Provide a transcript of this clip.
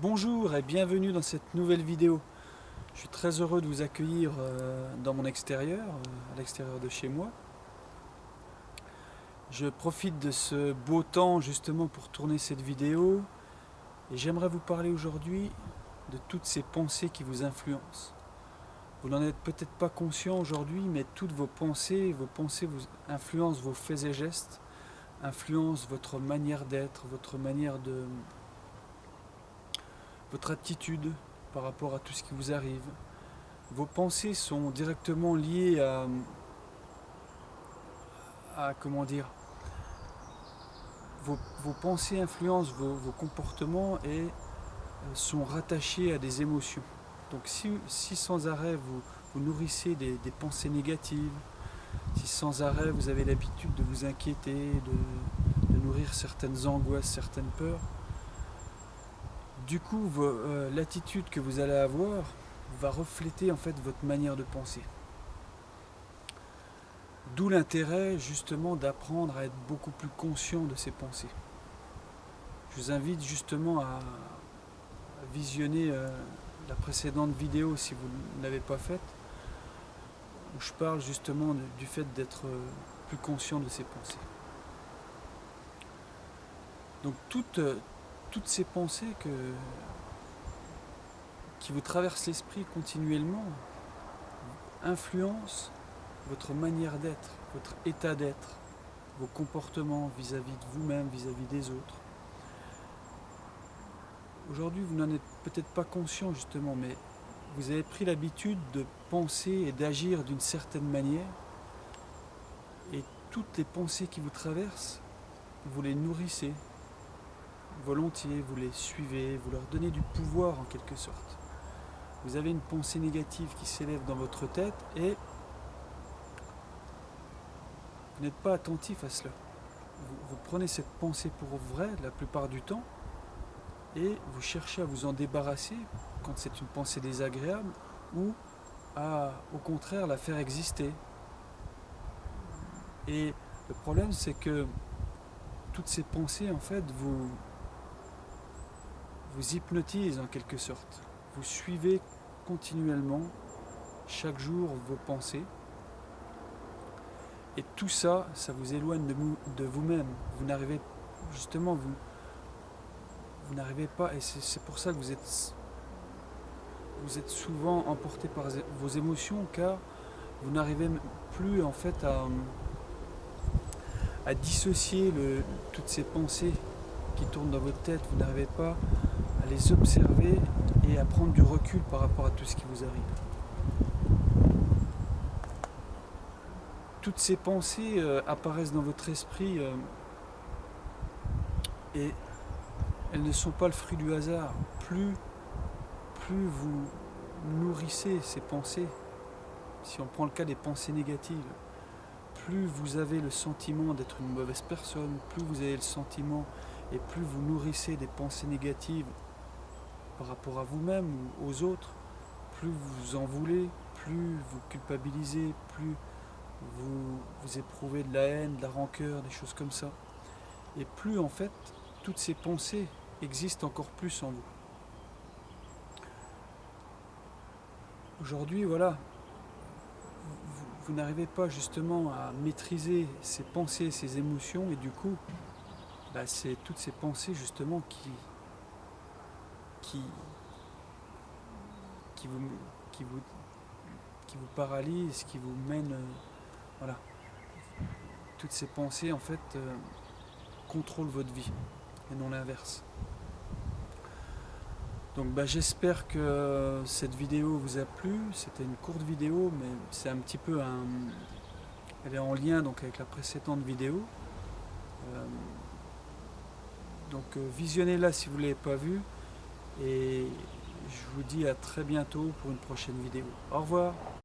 Bonjour et bienvenue dans cette nouvelle vidéo. Je suis très heureux de vous accueillir dans mon extérieur, à l'extérieur de chez moi. Je profite de ce beau temps justement pour tourner cette vidéo et j'aimerais vous parler aujourd'hui de toutes ces pensées qui vous influencent. Vous n'en êtes peut-être pas conscient aujourd'hui, mais toutes vos pensées vous influencent vos faits et gestes, influencent votre manière d'être, votre attitude par rapport à tout ce qui vous arrive. Vos pensées sont directement liées à comment dire, vos pensées influencent vos comportements et sont rattachées à des émotions. Donc si sans arrêt vous nourrissez des pensées négatives, si sans arrêt vous avez l'habitude de vous inquiéter, de nourrir certaines angoisses, certaines peurs, du coup l'attitude que vous allez avoir va refléter en fait votre manière de penser. D'où l'intérêt justement d'apprendre à être beaucoup plus conscient de ses pensées. Je vous invite justement à visionner la précédente vidéo si vous ne l'avez pas faite, où je parle justement du fait d'être plus conscient de ses pensées. Donc toutes ces pensées qui vous traversent l'esprit continuellement influencent votre manière d'être, votre état d'être, vos comportements vis-à-vis de vous-même, vis-à-vis des autres. Aujourd'hui, vous n'en êtes peut-être pas conscient justement, mais vous avez pris l'habitude de penser et d'agir d'une certaine manière, et toutes les pensées qui vous traversent, vous les nourrissez volontiers, vous les suivez, vous leur donnez du pouvoir en quelque sorte. Vous avez une pensée négative qui s'élève dans votre tête et vous n'êtes pas attentif à cela. Vous prenez cette pensée pour vrai la plupart du temps et vous cherchez à vous en débarrasser quand c'est une pensée désagréable ou à au contraire la faire exister. Et le problème c'est que toutes ces pensées en fait vous hypnotisent en quelque sorte. Vous suivez continuellement chaque jour vos pensées et tout ça, ça vous éloigne de vous-même. Vous n'arrivez justement, vous n'arrivez pas, et c'est pour ça que vous êtes souvent emporté par vos émotions, car vous n'arrivez plus en fait à dissocier toutes ces pensées qui tournent dans votre tête. Vous n'arrivez pas à les observer et à prendre du recul par rapport à tout ce qui vous arrive. Toutes ces pensées apparaissent dans votre esprit et elles ne sont pas le fruit du hasard. Plus vous nourrissez ces pensées, si on prend le cas des pensées négatives, plus vous avez le sentiment d'être une mauvaise personne, plus vous avez le sentiment et plus vous nourrissez des pensées négatives par rapport à vous-même ou aux autres, plus vous en voulez, plus vous culpabilisez, plus vous éprouvez de la haine, de la rancœur, des choses comme ça. Et plus en fait, toutes ces pensées existent encore plus en vous. Aujourd'hui, voilà, vous n'arrivez pas justement à maîtriser ces pensées, ces émotions, et du coup, c'est toutes ces pensées justement qui, qui, vous, qui, vous, qui vous paralysent, qui vous mènent, voilà. Toutes ces pensées en fait contrôlent votre vie et non l'inverse. Donc j'espère que cette vidéo vous a plu. C'était une courte vidéo, mais c'est un petit peu elle est en lien donc avec la précédente vidéo. Visionnez-la si vous ne l'avez pas vue. Et je vous dis à très bientôt pour une prochaine vidéo. Au revoir.